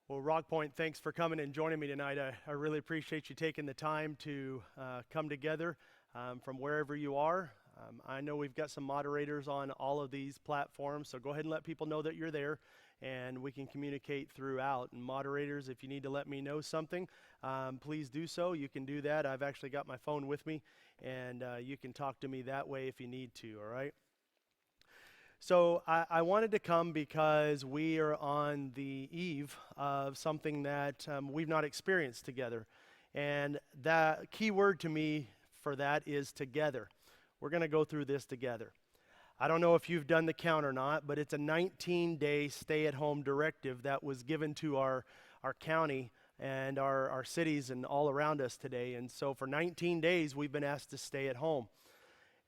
Well, Rock Point, thanks for coming and joining me tonight. I really appreciate you taking the time to come together from wherever you are. I know we've got some moderators on all of these platforms, so go ahead and let people know that you're there and we can communicate throughout. And moderators, if you need to let me know something, please do so. You can do that. I've actually got my phone with me, and you can talk to me that way if you need to, all right? So I wanted to come because we are on the eve of something that we've not experienced together. And that key word to me for that is together. We're going to go through this together. I don't know if you've done the count or not, but it's a 19-day stay-at-home directive that was given to our county and our cities and all around us today. And so for 19 days, we've been asked to stay at home.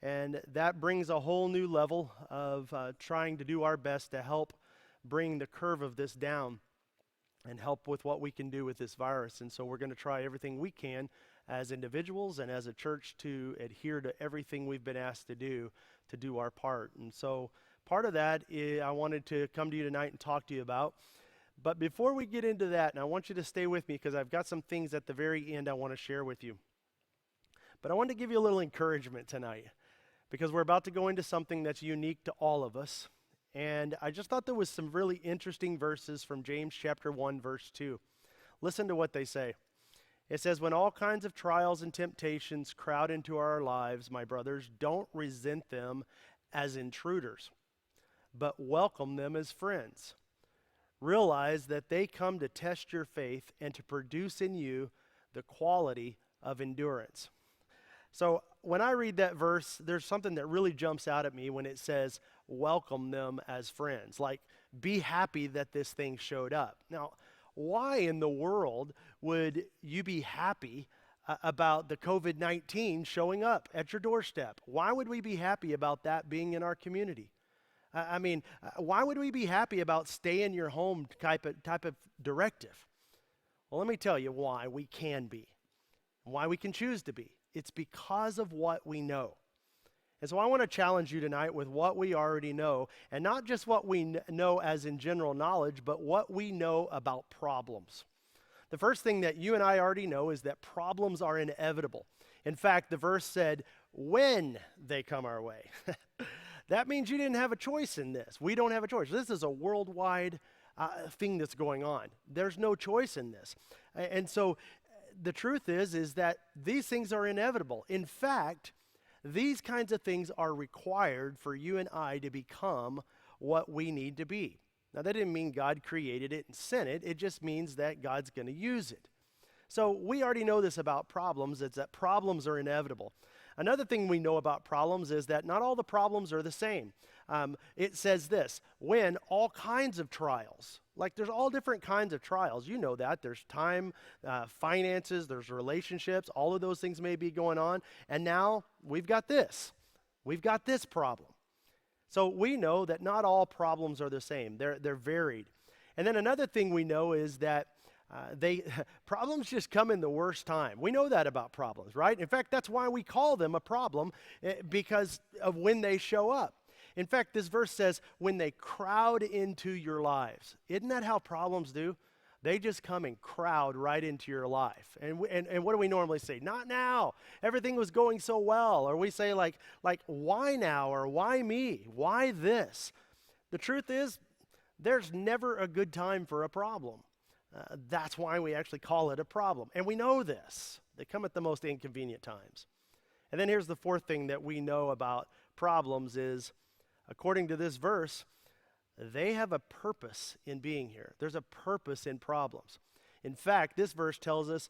And that brings a whole new level of trying to do our best to help bring the curve of this down and help with what we can do with this virus. And so we're going to try everything we can as individuals and as a church to adhere to everything we've been asked to do our part. And so part of that I wanted to come to you tonight and talk to you about. But before we get into that, and I want you to stay with me because I've got some things at the very end I want to share with you. But I want to give you a little encouragement tonight, because we're about to go into something that's unique to all of us. And I just thought there was some really interesting verses from James chapter 1, verse 2. Listen to what they say. It says, "When all kinds of trials and temptations crowd into our lives, my brothers, don't resent them as intruders, but welcome them as friends. Realize that they come to test your faith and to produce in you the quality of endurance." So when I read that verse, there's something that really jumps out at me when it says, welcome them as friends. Like, be happy that this thing showed up. Now, why in the world would you be happy about the COVID-19 showing up at your doorstep? Why would we be happy about that being in our community? Why would we be happy about stay in your home type of directive? Well, let me tell you why we can be, and why we can choose to be. It's because of what we know. And so I want to challenge you tonight with what we already know, and not just what we know as in general knowledge, but what we know about problems. The first thing that you and I already know is that problems are inevitable. In fact, the verse said, when they come our way. That means you didn't have a choice in this. We don't have a choice. This is a worldwide thing that's going on. There's no choice in this. And so the truth is that these things are inevitable. In fact, these kinds of things are required for you and I to become what we need to be. Now, that didn't mean God created it and sent it. It just means that God's going to use it. So we already know this about problems. It's that problems are inevitable. Another thing we know about problems is that not all the problems are the same. It says this, when all kinds of trials, like there's all different kinds of trials. You know that. There's time, finances, there's relationships. All of those things may be going on. And now we've got this. We've got this problem. So we know that not all problems are the same. They're varied. And then another thing we know is that problems just come in the worst time. We know that about problems, right? In fact, that's why we call them a problem, because of when they show up. In fact, this verse says, when they crowd into your lives. Isn't that how problems do? They just come and crowd right into your life. And what do we normally say? Not now. Everything was going so well. Or we say like why now? Or why me? Why this? The truth is, there's never a good time for a problem. That's why we actually call it a problem. And we know this. They come at the most inconvenient times. And then here's the fourth thing that we know about problems is, according to this verse, they have a purpose in being here. There's a purpose in problems. In fact, this verse tells us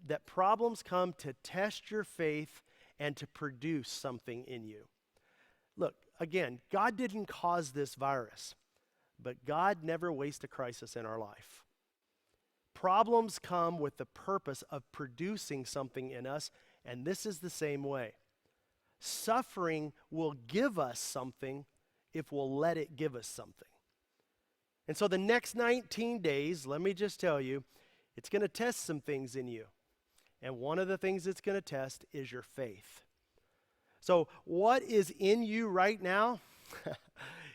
that problems come to test your faith and to produce something in you. Look, again, God didn't cause this virus, but God never wastes a crisis in our life. Problems come with the purpose of producing something in us, and this is the same way. Suffering will give us something if we'll let it give us something. And so the next 19 days, let me just tell you, it's going to test some things in you. And one of the things it's going to test is your faith. So what is in you right now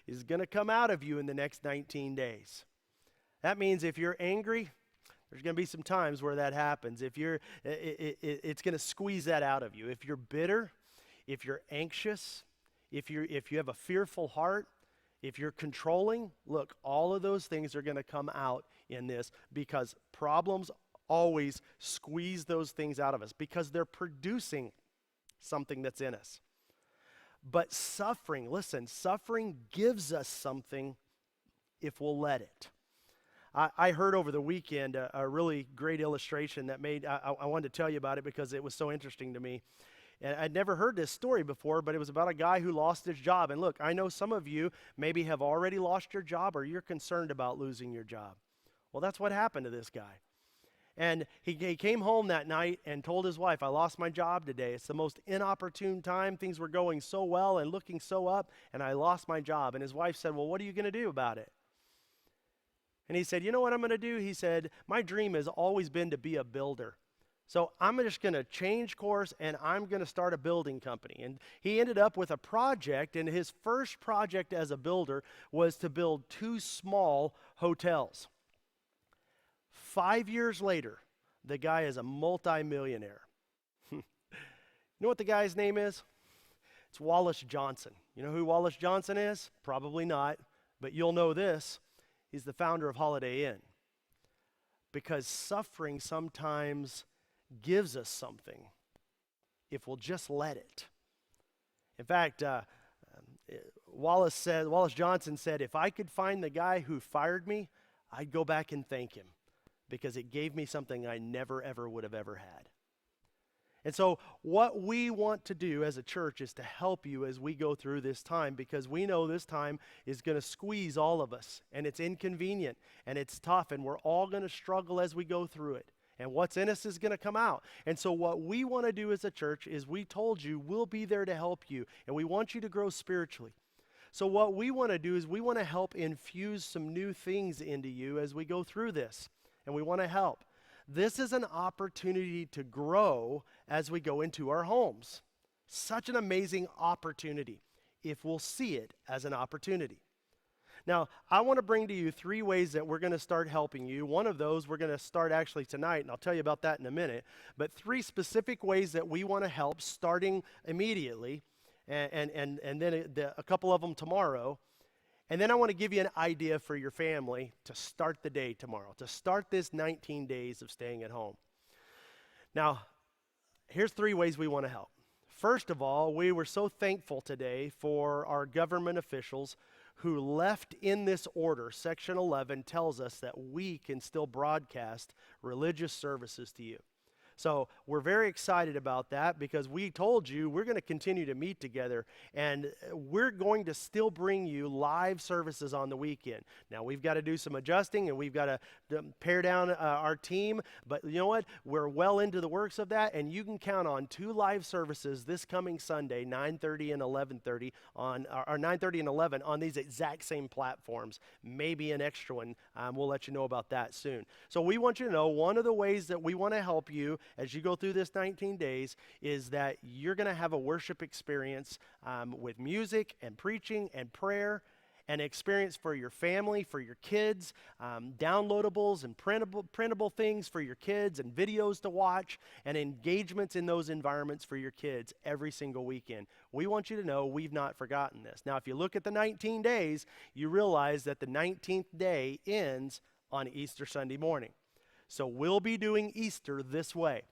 is going to come out of you in the next 19 days. That means if you're angry, there's going to be some times where that happens. If you're, it's going to squeeze that out of you. If you're bitter, if you're anxious, if you have a fearful heart, if you're controlling, look, all of those things are going to come out in this because problems always squeeze those things out of us because they're producing something that's in us. But suffering, listen, suffering gives us something if we'll let it. I heard over the weekend a really great illustration that I wanted to tell you about it because it was so interesting to me. And I'd never heard this story before, but it was about a guy who lost his job. And look, I know some of you maybe have already lost your job or you're concerned about losing your job. Well, that's what happened to this guy. And he came home that night and told his wife, I lost my job today. It's the most inopportune time. Things were going so well and looking so up, and I lost my job. And his wife said, well, what are you going to do about it? And he said, you know what I'm going to do? He said, my dream has always been to be a builder. So I'm just going to change course and I'm going to start a building company. And he ended up with a project, and his first project as a builder was to build 2 small hotels. 5 years later, the guy is a multimillionaire. You know what the guy's name is? It's Wallace Johnson. You know who Wallace Johnson is? Probably not, but you'll know this. He's the founder of Holiday Inn. Because suffering sometimes gives us something if we'll just let it. In fact, Wallace Johnson said, if I could find the guy who fired me, I'd go back and thank him because it gave me something I never, ever would have ever had. And so what we want to do as a church is to help you as we go through this time, because we know this time is going to squeeze all of us, and it's inconvenient, and it's tough, and we're all going to struggle as we go through it. And what's in us is going to come out. And so what we want to do as a church is we told you we'll be there to help you, and we want you to grow spiritually. So what we want to do is we want to help infuse some new things into you as we go through this, and we want to help. This is an opportunity to grow as we go into our homes. Such an amazing opportunity if we'll see it as an opportunity. Now, I want to bring to you 3 ways that we're going to start helping you. One of those we're going to start actually tonight, and I'll tell you about that in a minute. But 3 specific ways that we want to help starting immediately, and then a couple of them tomorrow. And then I want to give you an idea for your family to start the day tomorrow, to start this 19 days of staying at home. Now, here's 3 ways we want to help. First of all, we were so thankful today for our government officials who left in this order. Section 11 tells us that we can still broadcast religious services to you. So we're very excited about that because we told you we're going to continue to meet together, and we're going to still bring you live services on the weekend. Now, we've got to do some adjusting, and we've got to pare down our team, but you know what? We're well into the works of that, and you can count on 2 live services this coming Sunday, 9:30 and 11:30 or 9:30 and 11 on these exact same platforms. Maybe an extra one. We'll let you know about that soon. So we want you to know one of the ways that we want to help you as you go through this 19 days is that you're going to have a worship experience with music and preaching and prayer, and experience for your family, for your kids, downloadables and printable things for your kids, and videos to watch, and engagements in those environments for your kids every single weekend. We want you to know we've not forgotten this. Now, if you look at the 19 days, you realize that the 19th day ends on Easter Sunday morning. So we'll be doing Easter this way.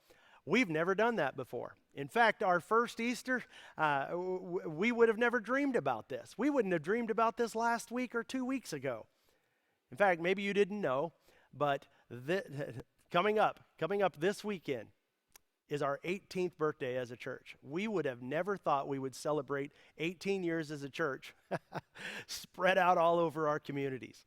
We've never done that before. In fact, our first Easter, we would have never dreamed about this. We wouldn't have dreamed about this last week or 2 weeks ago. In fact, maybe you didn't know, but coming up this weekend is our 18th birthday as a church. We would have never thought we would celebrate 18 years as a church spread out all over our communities.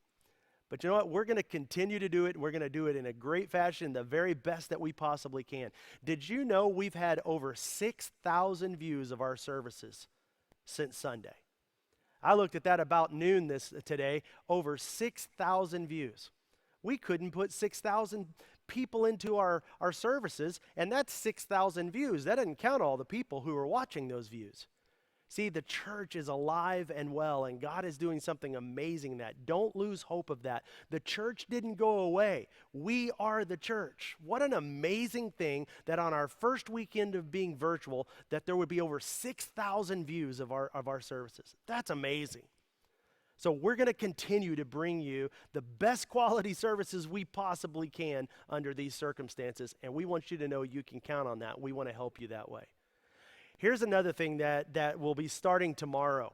But you know what? We're going to continue to do it, and we're going to do it in a great fashion, the very best that we possibly can. Did you know we've had over 6,000 views of our services since Sunday? I looked at that about noon today, over 6,000 views. We couldn't put 6,000 people into our services, and that's 6,000 views. That doesn't count all the people who are watching those views. See, the church is alive and well, and God is doing something amazing in that. Don't lose hope of that. The church didn't go away. We are the church. What an amazing thing that on our first weekend of being virtual, that there would be over 6,000 views of our services. That's amazing. So we're going to continue to bring you the best quality services we possibly can under these circumstances, and we want you to know you can count on that. We want to help you that way. Here's another thing that will be starting tomorrow.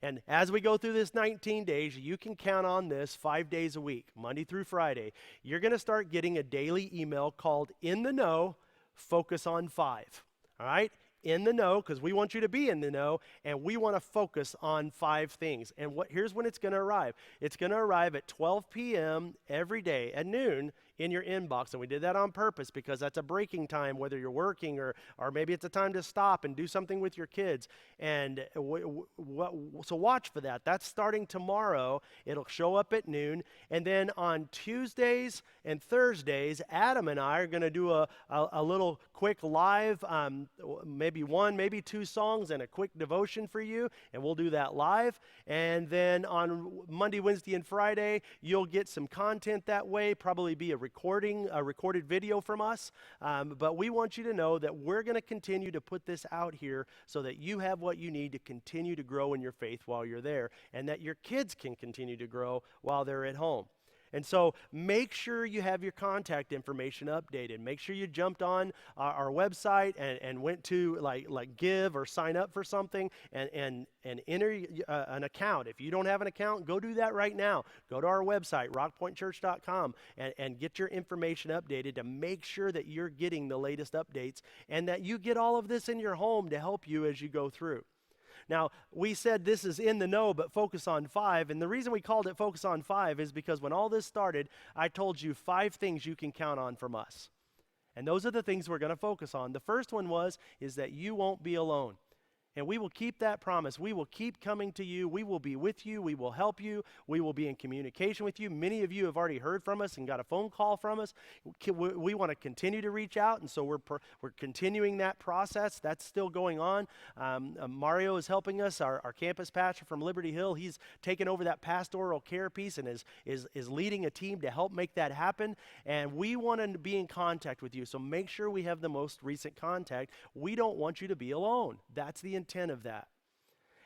And as we go through this 19 days, you can count on this 5 days a week, Monday through Friday. You're going to start getting a daily email called In the Know, Focus on 5. All right? In the know, because we want you to be in the know, and we want to focus on 5 things. And here's when it's going to arrive. It's going to arrive at 12 p.m. every day at noon in your inbox. And we did that on purpose because that's a breaking time, whether you're working or maybe it's a time to stop and do something with your kids. And so watch for that. That's starting tomorrow. It'll show up at noon. And then on Tuesdays and Thursdays, Adam and I are going to do a little quick live, maybe 1, maybe 2 songs and a quick devotion for you. And we'll do that live. And then on Monday, Wednesday, and Friday, you'll get some content that way, probably be a recorded video from us. But we want you to know that we're going to continue to put this out here so that you have what you need to continue to grow in your faith while you're there, and that your kids can continue to grow while they're at home. And so make sure you have your contact information updated. Make sure you jumped on our website and went to like give or sign up for something and enter an account. If you don't have an account, go do that right now. Go to our website, rockpointchurch.com, and get your information updated to make sure that you're getting the latest updates and that you get all of this in your home to help you as you go through. Now, we said this is in the know, but focus on 5. And the reason we called it focus on 5 is because when all this started, I told you 5 things you can count on from us. And those are the things we're going to focus on. The first one is that you won't be alone. And we will keep that promise. We will keep coming to you. We will be with you. We will help you. We will be in communication with you. Many of you have already heard from us and got a phone call from us. We want to continue to reach out, and so we're continuing that process. That's still going on. Mario is helping us, our campus pastor from Liberty Hill. He's taken over that pastoral care piece and is leading a team to help make that happen. And we want to be in contact with you, so make sure we have the most recent contact. We don't want you to be alone. That's the intent of that.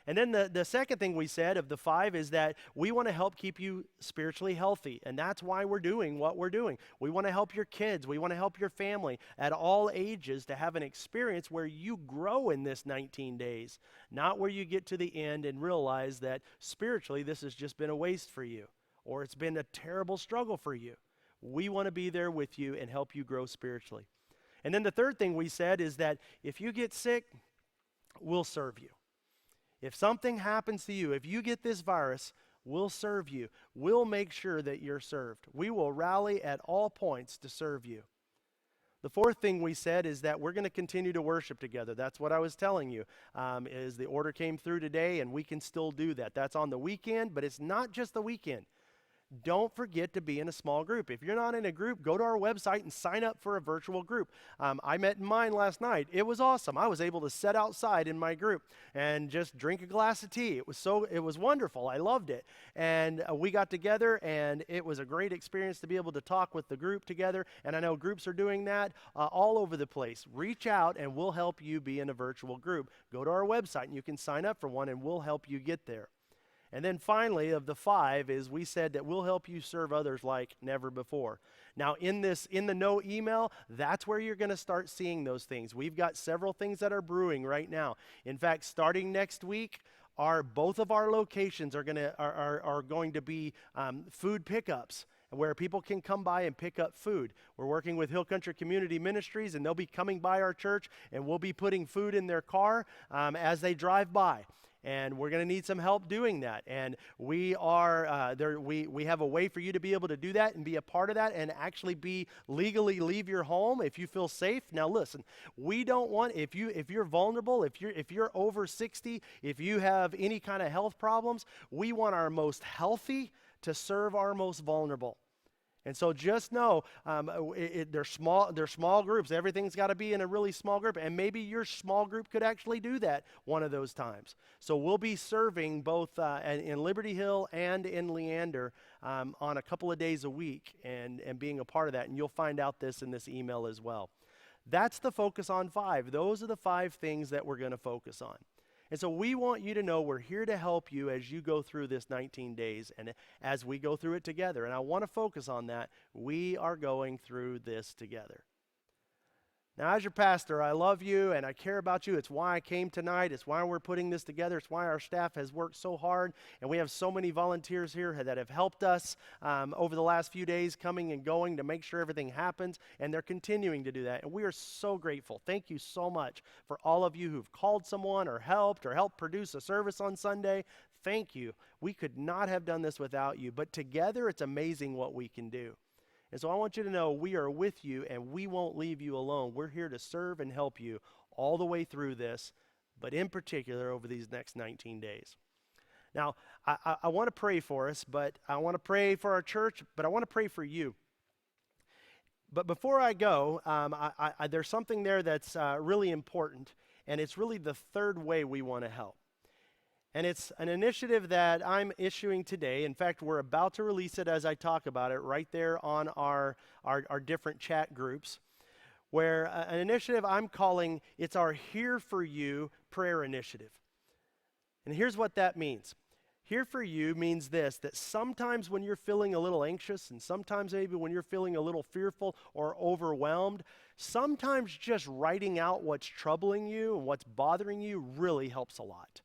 And then the second thing we said of the 5 is that we want to help keep you spiritually healthy. And that's why we're doing what we're doing. We want to help your kids. We want to help your family at all ages to have an experience where you grow in this 19 days, not where you get to the end and realize that spiritually this has just been a waste for you or it's been a terrible struggle for you. We want to be there with you and help you grow spiritually. And then the third thing we said is that if you get sick, we'll serve you. If something happens to you, if you get this virus, we'll serve you. We'll make sure that you're served. We will rally at all points to serve you. The fourth thing we said is that we're going to continue to worship together. That's what I was telling you, is the order came through today, and we can still do that. That's on the weekend, but it's not just the weekend. Don't forget to be in a small group. If you're not in a group, go to our website and sign up for a virtual group. I met in mine last night. It was awesome. I was able to sit outside in my group and just drink a glass of tea. It was wonderful. I loved it. And we got together, and it was a great experience to be able to talk with the group together. And I know groups are doing that all over the place. Reach out, and we'll help you be in a virtual group. Go to our website, and you can sign up for one, and we'll help you get there. And then finally, of the 5 is we said that we'll help you serve others like never before. Now, in the know email, that's where you're going to start seeing those things. We've got several things that are brewing right now. In fact, starting next week, both of our locations are going to be food pickups, where people can come by and pick up food. We're working with Hill Country Community Ministries, and they'll be coming by our church, and we'll be putting food in their car as they drive by. And we're going to need some help doing that. And we have a way for you to be able to do that and be a part of that and actually legally leave your home if you feel safe. Now listen, we don't want, if you're vulnerable, if you're over 60, if you have any kind of health problems, we want our most healthy to serve our most vulnerable. And so just know they're small groups. Everything's got to be in a really small group. And maybe your small group could actually do that one of those times. So we'll be serving both in Liberty Hill and in Leander on a couple of days a week and being a part of that. And you'll find out this in this email as well. That's the focus on 5. Those are the 5 things that we're going to focus on. And so we want you to know we're here to help you as you go through this 19 days and as we go through it together. And I want to focus on that. We are going through this together. Now, as your pastor, I love you and I care about you. It's why I came tonight. It's why we're putting this together. It's why our staff has worked so hard. And we have so many volunteers here that have helped us over the last few days coming and going to make sure everything happens. And they're continuing to do that. And we are so grateful. Thank you so much for all of you who've called someone or helped produce a service on Sunday. Thank you. We could not have done this without you. But together, it's amazing what we can do. And so I want you to know we are with you and we won't leave you alone. We're here to serve and help you all the way through this, but in particular over these next 19 days. Now, I want to pray for us, but I want to pray for our church, but I want to pray for you. But before I go, there's something there that's really important, and it's really the third way we want to help. And it's an initiative that I'm issuing today. In fact, we're about to release it as I talk about it right there on our different chat groups, where an initiative I'm calling, it's our Here For You prayer initiative. And here's what that means. Here For You means this, that sometimes when you're feeling a little anxious and sometimes maybe when you're feeling a little fearful or overwhelmed, sometimes just writing out what's troubling you and what's bothering you really helps a lot.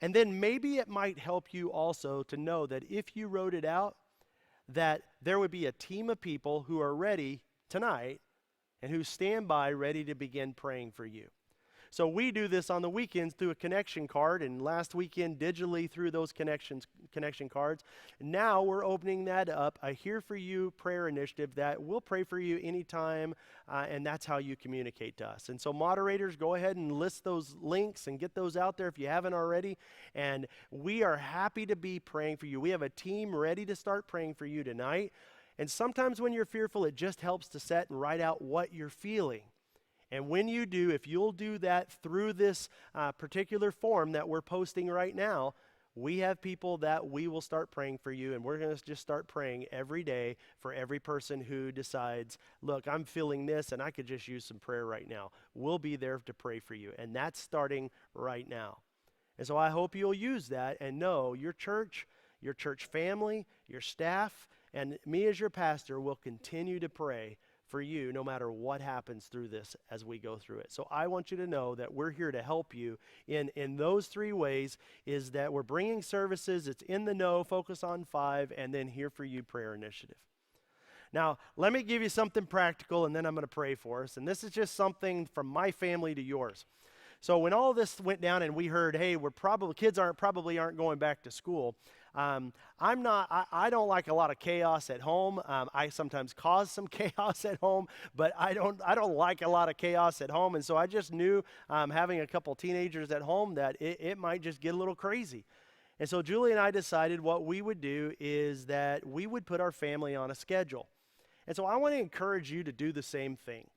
And then maybe it might help you also to know that if you wrote it out, that there would be a team of people who are ready tonight and who stand by ready to begin praying for you. So we do this on the weekends through a connection card, and last weekend digitally through those connection cards. Now we're opening that up, a Here For You prayer initiative that we'll pray for you anytime, and that's how you communicate to us. And so moderators, go ahead and list those links and get those out there if you haven't already. And we are happy to be praying for you. We have a team ready to start praying for you tonight. And sometimes when you're fearful, it just helps to set and write out what you're feeling. And when you do, if you'll do that through this particular form that we're posting right now, we have people that we will start praying for you, and we're going to just start praying every day for every person who decides, look, I'm feeling this, and I could just use some prayer right now. We'll be there to pray for you, and that's starting right now. And so I hope you'll use that and know your church family, your staff, and me as your pastor will continue to pray for you no matter what happens through this as we go through it. So I want you to know that we're here to help you in those 3 ways, is that we're bringing services, it's in the know, focus on 5, and then Here For You prayer initiative. Now, let me give you something practical and then I'm going to pray for us. And this is just something from my family to yours. So when all this went down and we heard, hey, kids probably aren't going back to school, I don't like a lot of chaos at home. I sometimes cause some chaos at home, but I don't like a lot of chaos at home. And so I just knew having a couple teenagers at home that it might just get a little crazy. And so Julie and I decided what we would do is that we would put our family on a schedule. And so I want to encourage you to do the same thing.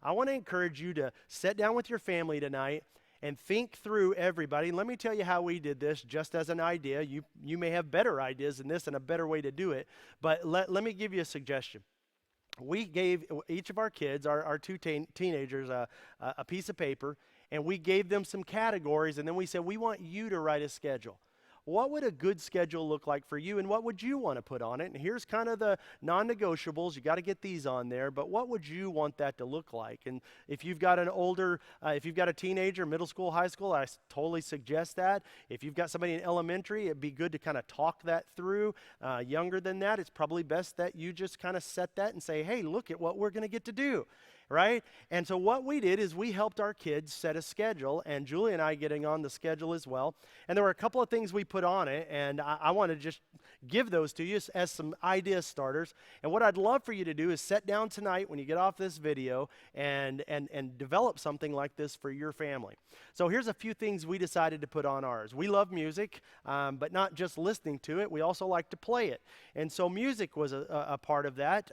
I want to encourage you to sit down with your family tonight and think through everybody. Let me tell you how we did this just as an idea. You may have better ideas than this and a better way to do it, but let me give you a suggestion. We gave each of our kids, our 2 teenagers, a piece of paper, and we gave them some categories, and then we said, we want you to write a schedule. What would a good schedule look like for you, and what would you want to put on it? And here's kind of the non-negotiables. You got to get these on there, but what would you want that to look like? And if you've got if you've got a teenager, middle school, high school, I totally suggest that. If you've got somebody in elementary, it'd be good to kind of talk that through. Younger than that, it's probably best that you just kind of set that and say, hey, look at what we're going to get to do. right? And so what we did is we helped our kids set a schedule, and Julie and I getting on the schedule as well. And there were a couple of things we put on it, and I want to just give those to you as some idea starters. And what I'd love for you to do is sit down tonight when you get off this video and develop something like this for your family. So here's a few things we decided to put on ours. We love music, but not just listening to it. We also like to play it. And so music was a part of that.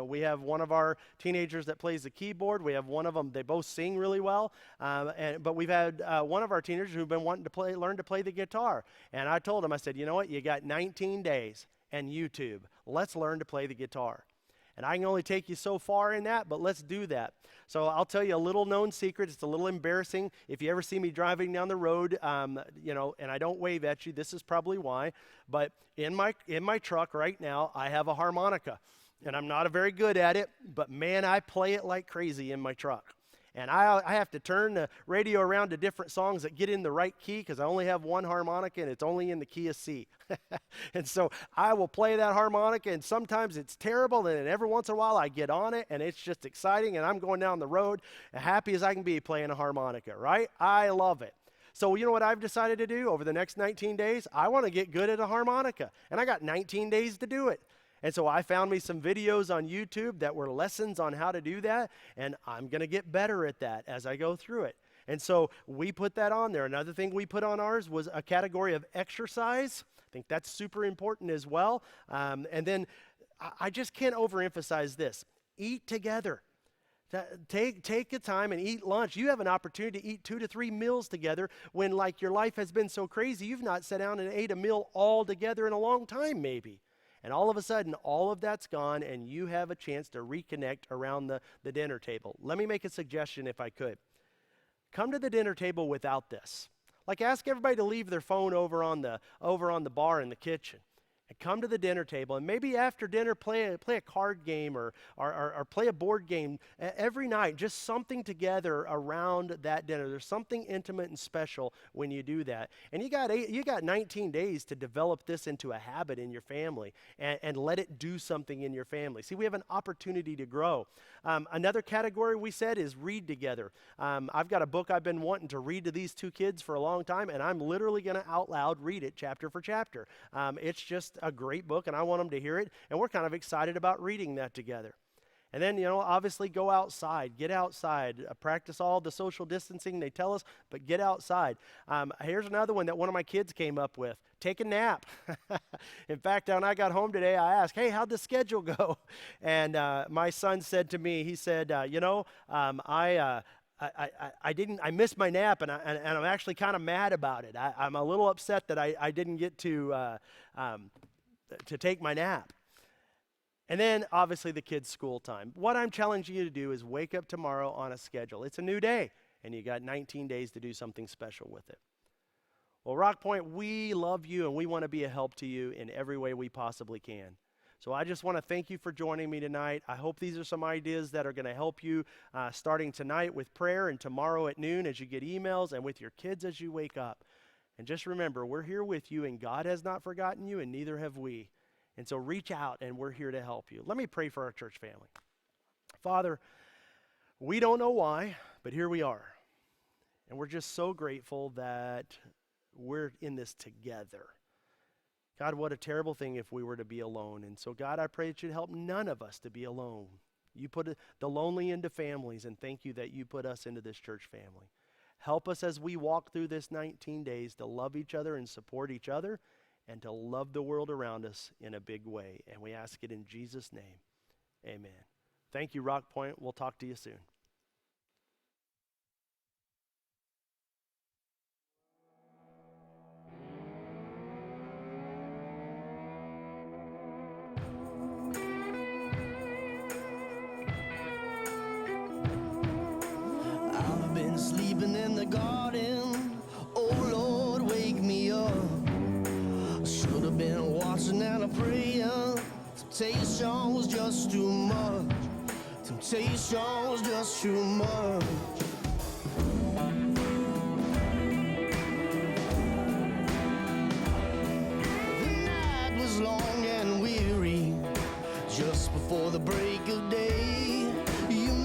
We have one of our teenagers that plays the keyboard. We have one of them, they both sing really well. But we've had one of our teenagers who've been wanting to learn to play the guitar. And I told him, I said, you know what, you got 19 days and YouTube. Let's learn to play the guitar. And I can only take you so far in that, but let's do that. So I'll tell you a little known secret. It's a little embarrassing. If you ever see me driving down the road, and I don't wave at you, this is probably why. But in my truck right now, I have a harmonica. And I'm not very good at it, but man, I play it like crazy in my truck. And I have to turn the radio around to different songs that get in the right key because I only have one harmonica and it's only in the key of C. And so I will play that harmonica, and sometimes it's terrible, and then every once in a while I get on it and it's just exciting, and I'm going down the road happy as I can be playing a harmonica, right? I love it. So you know what I've decided to do over the next 19 days? I want to get good at a harmonica, and I got 19 days to do it. And so I found me some videos on YouTube that were lessons on how to do that, and I'm going to get better at that as I go through it. And so we put that on there. Another thing we put on ours was a category of exercise. I think that's super important as well. And then I just can't overemphasize this. Eat together. Take a time and eat lunch. You have an opportunity to eat 2 to 3 meals together when, like, your life has been so crazy, you've not sat down and ate a meal all together in a long time maybe. And all of a sudden, all of that's gone, and you have a chance to reconnect around the dinner table. Let me make a suggestion if I could. Come to the dinner table without this. Like, ask everybody to leave their phone over on the bar in the kitchen. And come to the dinner table, and maybe after dinner play a card game or play a board game every night, just something together around that dinner. There's something intimate and special when you do that. And you got 19 days to develop this into a habit in your family and let it do something in your family. See, we have an opportunity to grow. Another category we said is read together. I've got a book I've been wanting to read to these two kids for a long time, and I'm literally going to out loud read it chapter for chapter. It's just a great book, and I want them to hear it, and we're kind of excited about reading that together. And then, obviously go outside, get outside, practice all the social distancing they tell us, but get outside. Here's another one that one of my kids came up with. Take a nap. In fact, when I got home today, I asked, hey, how'd the schedule go? And my son said to me, he said, I missed my nap, and I'm actually kind of mad about it. I'm a little upset that I didn't get to take my nap. And then, obviously, the kids' school time. What I'm challenging you to do is wake up tomorrow on a schedule. It's a new day, and you got 19 days to do something special with it. Well, Rock Point, we love you, and we want to be a help to you in every way we possibly can. So I just want to thank you for joining me tonight. I hope these are some ideas that are going to help you starting tonight with prayer and tomorrow at noon as you get emails and with your kids as you wake up. And just remember, we're here with you, and God has not forgotten you, and neither have we. And so reach out, and we're here to help you. Let me pray for our church family. Father, we don't know why, but here we are. And we're just so grateful that we're in this together. God, what a terrible thing if we were to be alone. And so, God, I pray that you'd help none of us to be alone. You put the lonely into families, and thank you that you put us into this church family. Help us as we walk through this 19 days to love each other and support each other and to love the world around us in a big way. And we ask it in Jesus' name. Amen. Thank you, Rock Point. We'll talk to you soon. I've been sleeping in the garden. Oh Lord, wake me up. Should have been watching and praying. Temptation was just too much. Temptation was just too much.